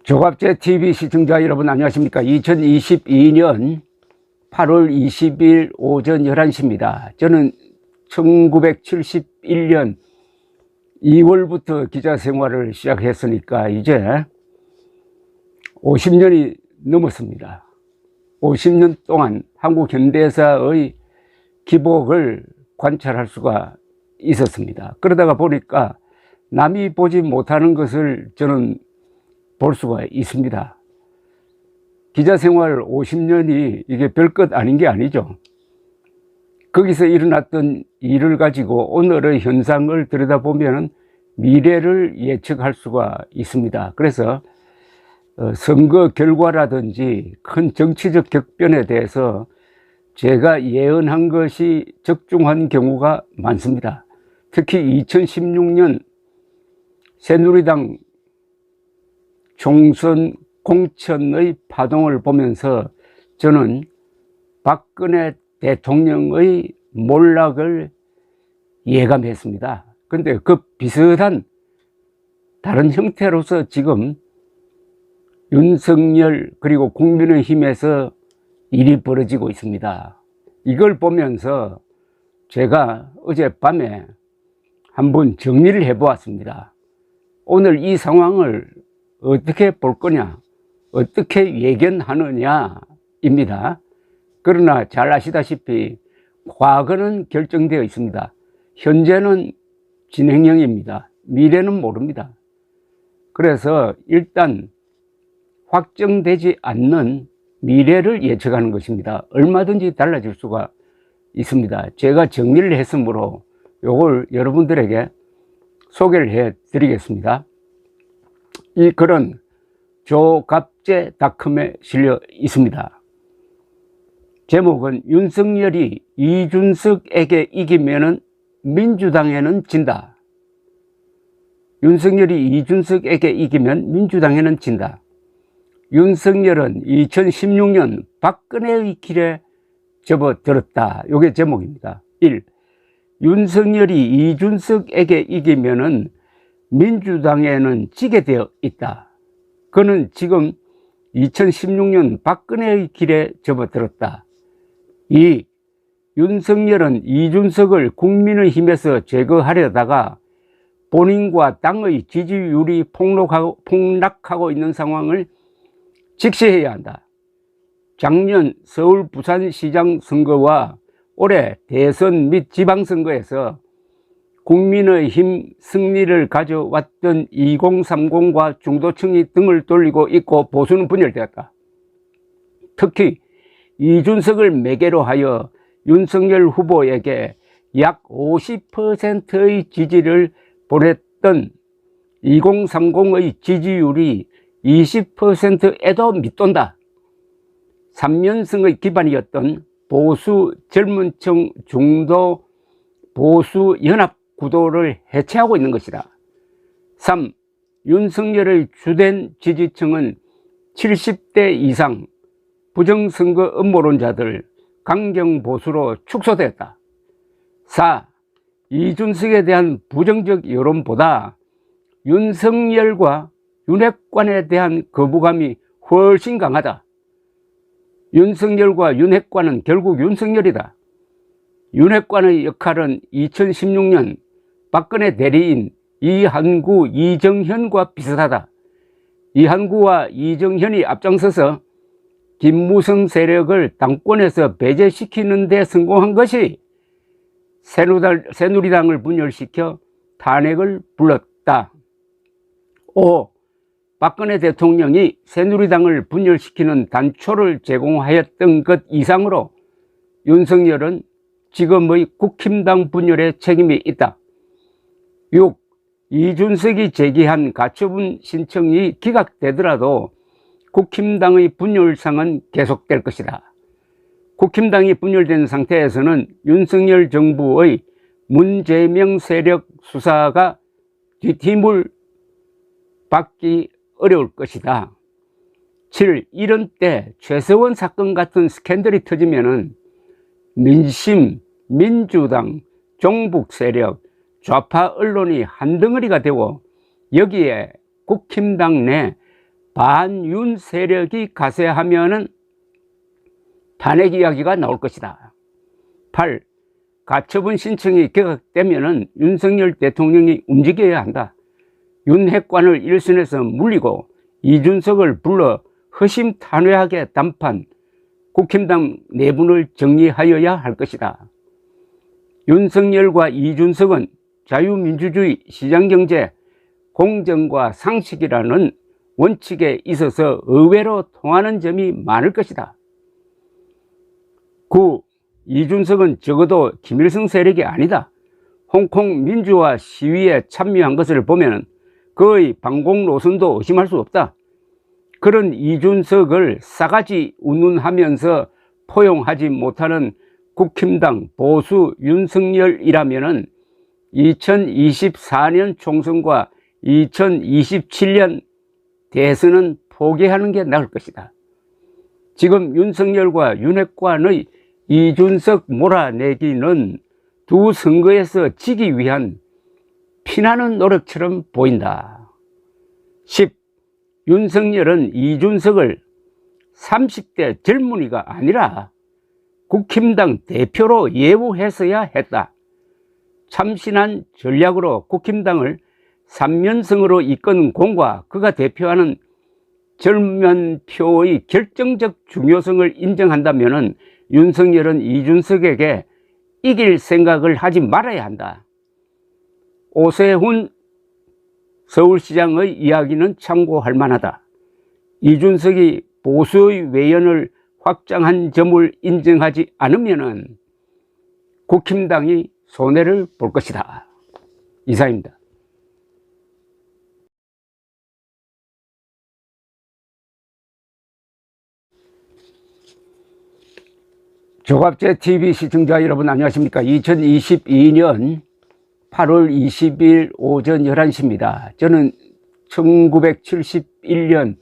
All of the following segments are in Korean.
조갑제 TV 시청자 여러분 안녕하십니까. 2022년 8월 20일 오전 11시입니다. 저는 1971년 2월부터 기자 생활을 시작했으니까 이제 50년이 넘었습니다. 50년 동안 한국 현대사의 기복을 관찰할 수가 있었습니다. 그러다가 보니까 남이 보지 못하는 것을 저는 볼 수가 있습니다. 기자 생활 50년이 이게 별것 아닌 게 아니죠. 거기서 일어났던 일을 가지고 오늘의 현상을 들여다보면 미래를 예측할 수가 있습니다. 그래서 선거 결과라든지 큰 정치적 격변에 대해서 제가 예언한 것이 적중한 경우가 많습니다. 특히 2016년 새누리당 총선 공천의 파동을 보면서 저는 박근혜 대통령의 몰락을 예감했습니다. 그런데 그 비슷한 다른 형태로서 지금 윤석열 그리고 국민의힘에서 일이 벌어지고 있습니다. 이걸 보면서 제가 어젯밤에 한번 정리를 해보았습니다. 오늘 이 상황을 어떻게 볼 거냐, 어떻게 예견하느냐입니다. 그러나 잘 아시다시피 과거는 결정되어 있습니다. 현재는 진행형입니다. 미래는 모릅니다. 그래서 일단 확정되지 않는 미래를 예측하는 것입니다. 얼마든지 달라질 수가 있습니다. 제가 정리를 했으므로 이걸 여러분들에게 소개를 해 드리겠습니다. 이 글은 조갑제닷컴에 실려 있습니다. 제목은 윤석열이 이준석에게 이기면은 민주당에는 진다. 윤석열이 이준석에게 이기면 민주당에는 진다. 윤석열은 2016년 박근혜의 길에 접어들었다. 이게 제목입니다. 1. 윤석열이 이준석에게 이기면은 민주당에는 지게 되어 있다. 그는 지금 2016년 박근혜의 길에 접어들었다. 2. 윤석열은 이준석을 국민의힘에서 제거하려다가 본인과 당의 지지율이 폭락하고 있는 상황을 직시해야 한다. 작년 서울 부산시장 선거와 올해 대선 및 지방선거에서 국민의힘 승리를 가져왔던 2030과 중도층이 등을 돌리고 있고 보수는 분열되었다. 특히 이준석을 매개로 하여 윤석열 후보에게 약 50%의 지지를 보냈던 2030의 지지율이 20%에도 밑돈다. 3년승의 기반이었던 보수 젊은층 중도 보수 연합 구도를 해체하고 있는 것이다. 3. 윤석열의 주된 지지층은 70대 이상 부정선거 음모론자들 강경보수로 축소되었다. 4. 이준석에 대한 부정적 여론보다 윤석열과 윤핵관에 대한 거부감이 훨씬 강하다. 윤석열과 윤핵관은 결국 윤석열이다. 윤핵관의 역할은 2016년 박근혜 대리인 이한구, 이정현과 비슷하다. 이한구와 이정현이 앞장서서 김무성 세력을 당권에서 배제시키는 데 성공한 것이 새누리당을 분열시켜 탄핵을 불렀다. 5. 박근혜 대통령이 새누리당을 분열시키는 단초를 제공하였던 것 이상으로 윤석열은 지금의 국힘당 분열에 책임이 있다. 6. 이준석이 제기한 가처분 신청이 기각되더라도 국힘당의 분열상은 계속될 것이다. 국힘당이 분열된 상태에서는 윤석열 정부의 문재명 세력 수사가 뒷힘을 받기 어려울 것이다. 7. 이런 때 최서원 사건 같은 스캔들이 터지면은 민심, 민주당, 종북 세력, 좌파 언론이 한덩어리가 되고 여기에 국힘당 내 반윤 세력이 가세하면은 탄핵 이야기가 나올 것이다. 8. 가처분 신청이 기각되면은 윤석열 대통령이 움직여야 한다. 윤핵관을 일선에서 물리고 이준석을 불러 허심탄회하게 담판 국힘당 내분을 정리하여야 할 것이다. 윤석열과 이준석은 자유민주주의, 시장경제, 공정과 상식이라는 원칙에 있어서 의외로 통하는 점이 많을 것이다. 9. 이준석은 적어도 김일성 세력이 아니다. 홍콩 민주화 시위에 참여한 것을 보면 그의 방공 노선도 의심할 수 없다. 그런 이준석을 싸가지 운운하면서 포용하지 못하는 국힘당 보수 윤석열이라면 2024년 총선과 2027년 대선은 포기하는 게 나을 것이다. 지금 윤석열과 윤핵관의 이준석 몰아내기는 두 선거에서 지기 위한 피나는 노력처럼 보인다. 10. 윤석열은 이준석을 30대 젊은이가 아니라 국힘당 대표로 예우했어야 했다. 참신한 전략으로 국힘당을 3연승으로 이끈 공과 그가 대표하는 젊은 표의 결정적 중요성을 인정한다면 윤석열은 이준석에게 이길 생각을 하지 말아야 한다. 오세훈 서울시장의 이야기는 참고할 만하다. 이준석이 보수의 외연을 확장한 점을 인정하지 않으면 국힘당이 손해를 볼 것이다. 이상입니다. 조갑제TV 시청자 여러분 안녕하십니까. 2022년 8월 20일 오전 11시입니다. 저는 1971년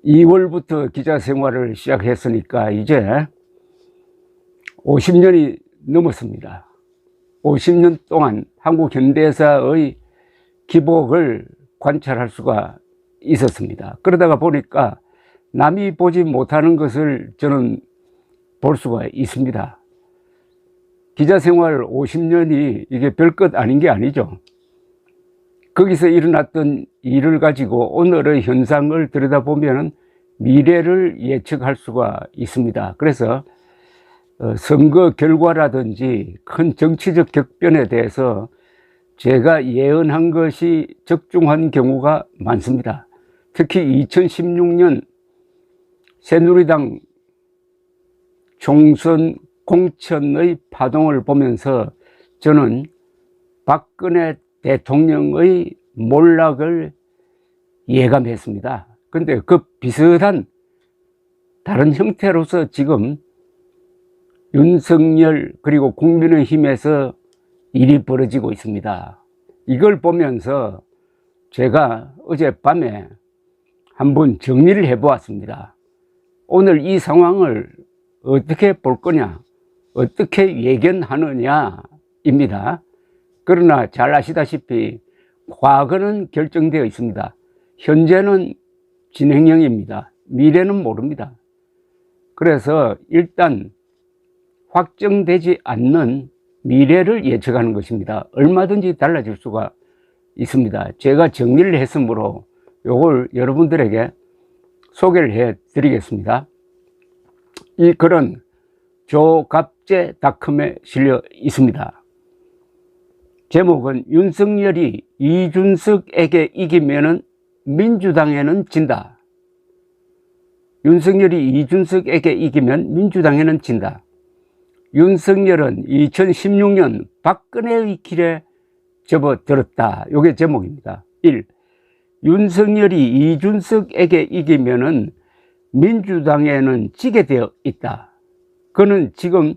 2월부터 기자 생활을 시작했으니까 이제 50년이 넘었습니다. 50년 동안 한국 현대사의 기복을 관찰할 수가 있었습니다. 그러다가 보니까 남이 보지 못하는 것을 저는 볼 수가 있습니다. 기자 생활 50년이 이게 별것 아닌 게 아니죠. 거기서 일어났던 일을 가지고 오늘의 현상을 들여다보면 미래를 예측할 수가 있습니다. 그래서 선거 결과라든지 큰 정치적 격변에 대해서 제가 예언한 것이 적중한 경우가 많습니다. 특히 2016년 새누리당 총선 공천의 파동을 보면서 저는 박근혜 대통령의 몰락을 예감했습니다. 그런데 그 비슷한 다른 형태로서 지금 윤석열 그리고 국민의힘에서 일이 벌어지고 있습니다. 이걸 보면서 제가 어젯밤에 한번 정리를 해보았습니다. 오늘 이 상황을 어떻게 볼 거냐, 어떻게 예견하느냐입니다. 그러나 잘 아시다시피 과거는 결정되어 있습니다. 현재는 진행형입니다. 미래는 모릅니다. 그래서 일단 확정되지 않는 미래를 예측하는 것입니다. 얼마든지 달라질 수가 있습니다. 제가 정리를 했으므로 이걸 여러분들에게 소개를 해 드리겠습니다. 이 글은 조갑제닷컴에 실려 있습니다. 제목은 윤석열이 이준석에게 이기면은 민주당에는 진다. 윤석열이 이준석에게 이기면 민주당에는 진다. 윤석열은 2016년 박근혜의 길에 접어들었다. 이게 제목입니다. 1. 윤석열이 이준석에게 이기면은 민주당에는 지게 되어 있다. 그는 지금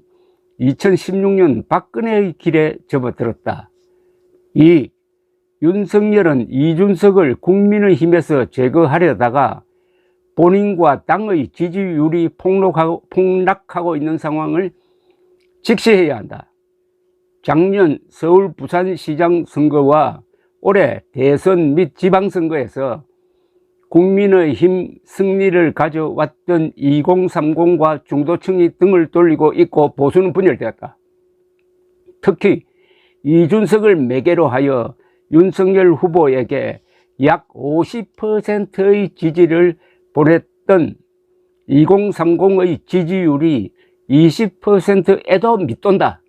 2016년 박근혜의 길에 접어들었다. 2. 윤석열은 이준석을 국민의힘에서 제거하려다가 본인과 당의 지지율이 폭락하고 있는 상황을 직시해야 한다. 작년 서울 부산시장 선거와 올해 대선 및 지방선거에서 국민의힘 승리를 가져왔던 2030과 중도층이 등을 돌리고 있고 보수는 분열되었다. 특히 이준석을 매개로 하여 윤석열 후보에게 약 50%의 지지를 보냈던 2030의 지지율이 20%에도 밑돈다.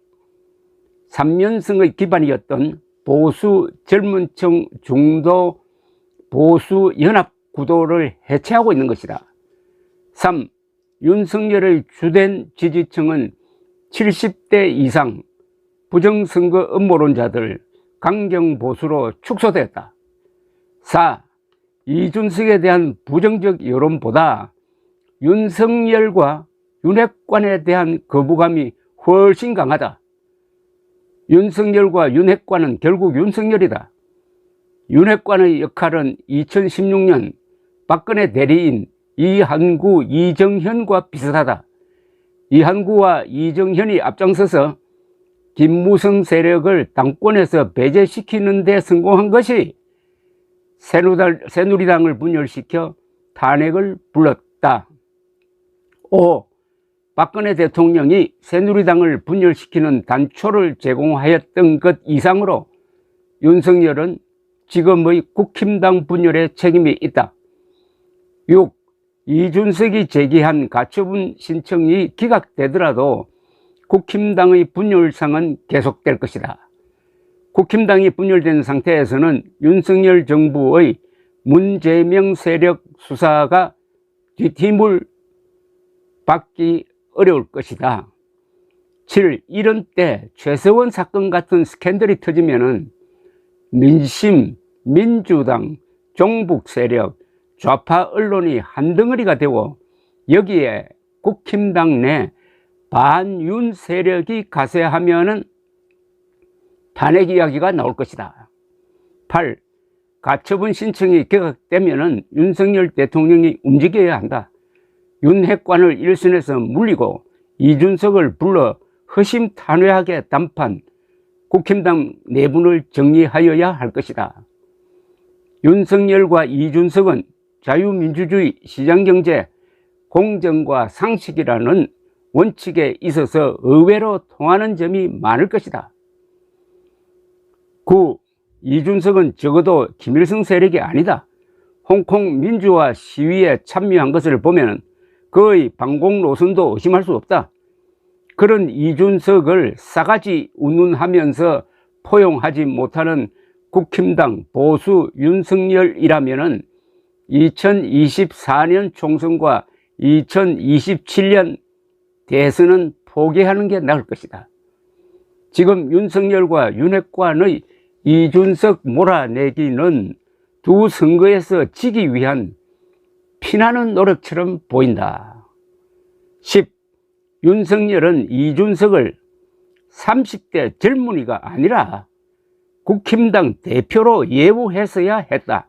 3연승의 기반이었던 보수 젊은층 중도 보수 연합 구도를 해체하고 있는 것이다. 3. 윤석열의 주된 지지층은 70대 이상 부정선거 음모론자들, 강경보수로 축소되었다. 4. 이준석에 대한 부정적 여론보다 윤석열과 윤핵관에 대한 거부감이 훨씬 강하다. 윤석열과 윤핵관은 결국 윤석열이다. 윤핵관의 역할은 2016년 박근혜 대리인 이한구, 이정현과 비슷하다. 이한구와 이정현이 앞장서서 김무성 세력을 당권에서 배제시키는 데 성공한 것이 새누리당을 분열시켜 탄핵을 불렀다. 5. 박근혜 대통령이 새누리당을 분열시키는 단초를 제공하였던 것 이상으로 윤석열은 지금의 국힘당 분열에 책임이 있다. 6. 이준석이 제기한 가처분 신청이 기각되더라도 국힘당의 분열상은 계속될 것이다. 국힘당이 분열된 상태에서는 윤석열 정부의 문재명 세력 수사가 뒷힘을 받기 어려울 것이다. 7. 이런 때 최서원 사건 같은 스캔들이 터지면은 민심, 민주당, 종북 세력, 좌파 언론이 한덩어리가 되어 여기에 국힘당 내 반윤 세력이 가세하면은 탄핵 이야기가 나올 것이다. 8. 가처분 신청이 기각되면은 윤석열 대통령이 움직여야 한다. 윤핵관을 일선에서 물리고 이준석을 불러 허심탄회하게 담판 국힘당 내분을 정리하여야 할 것이다. 윤석열과 이준석은 자유민주주의, 시장경제, 공정과 상식이라는 원칙에 있어서 의외로 통하는 점이 많을 것이다. 9. 이준석은 적어도 김일성 세력이 아니다. 홍콩 민주화 시위에 참여한 것을 보면 그의 방공 노선도 의심할 수 없다. 그런 이준석을 싸가지 운운하면서 포용하지 못하는 국힘당 보수 윤석열이라면 2024년 총선과 2027년 대선은 포기하는 게 나을 것이다. 지금 윤석열과 윤핵관의 이준석 몰아내기는 두 선거에서 지기 위한 피나는 노력처럼 보인다. 10. 윤석열은 이준석을 30대 젊은이가 아니라 국힘당 대표로 예우했어야 했다.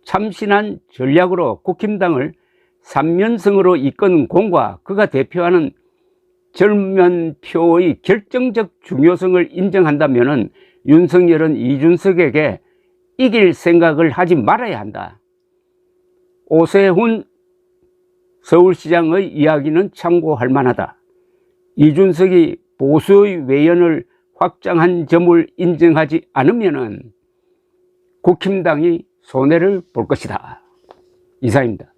참신한 전략으로 국힘당을 3연승으로 이끈 공과 그가 대표하는 젊은표의 결정적 중요성을 인정한다면 윤석열은 이준석에게 이길 생각을 하지 말아야 한다. 오세훈 서울시장의 이야기는 참고할 만하다. 이준석이 보수의 외연을 확장한 점을 인정하지 않으면 국힘당이 손해를 볼 것이다. 이상입니다.